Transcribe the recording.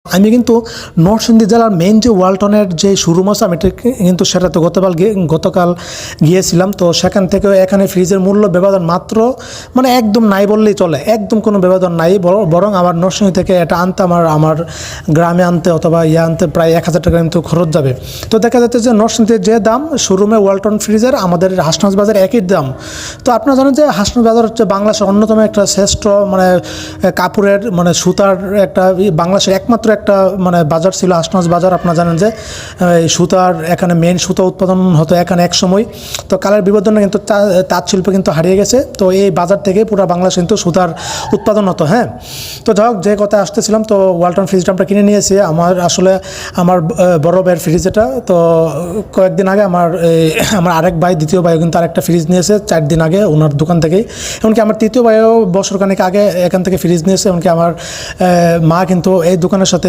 আমি কিন্তু নরসিংদী জেলার মেইন যে ওয়ালটনের যে শোরুম আছে আমি কিন্তু সেটাতে গতকাল গিয়েছিলাম। তো সেখান থেকেও এখানে ফ্রিজের মূল্য ব্যবধান মাত্র মানে একদম নাই বললেই চলে, একদম কোনো ব্যবধান নাই। বরং আমার নরসিংদী থেকে এটা আনতে আমার গ্রামে আনতে অথবা আনতে প্রায় 1000 টাকা কিন্তু খরচ যাবে। তো দেখা যাচ্ছে যে নরসিংদীর যে দাম শোরুমে ওয়ালটন ফ্রিজের আমাদের হাসনাবাদ বাজার একই দাম। তো আপনারা জানেন যে হাসনাবাদ বাজার হচ্ছে বাংলাদেশের অন্যতম একটা শ্রেষ্ঠ মানে কাপড়ের মানে সুতার একটা বাংলাদেশের একমাত্র একটা মানে বাজার ছিল হাসনাবাদ বাজার। আপনারা জানেন যে এই সুতার এখানে মেন সুতা উৎপাদন হতো এখানে এক সময়। তো কালের বিবর্তনে কিন্তু তাঁত শিল্প কিন্তু হারিয়ে গেছে। তো এই বাজার থেকে পুরো বাংলাদেশ কিন্তু সুতার উৎপাদন হতো। হ্যাঁ, তো যাই হোক, যে কথা আসতেছিলাম, তো ওয়ালটন ফ্রিজটা আমরা কিনে নিয়েছি। আমার বড় ভাইয়ের ফ্রিজ এটা। তো কয়েকদিন আগে আমার আরেক ভাই, দ্বিতীয় ভাইও কিন্তু আরেকটা ফ্রিজ নিয়েছে 4 দিন আগে ওনার দোকান থেকেই। এমনকি আমার তৃতীয় ভাইও বছরখানেক আগে এখান থেকে ফ্রিজ নিয়েছে। এমনকি আমার মা কিন্তু এই দোকানের সাথে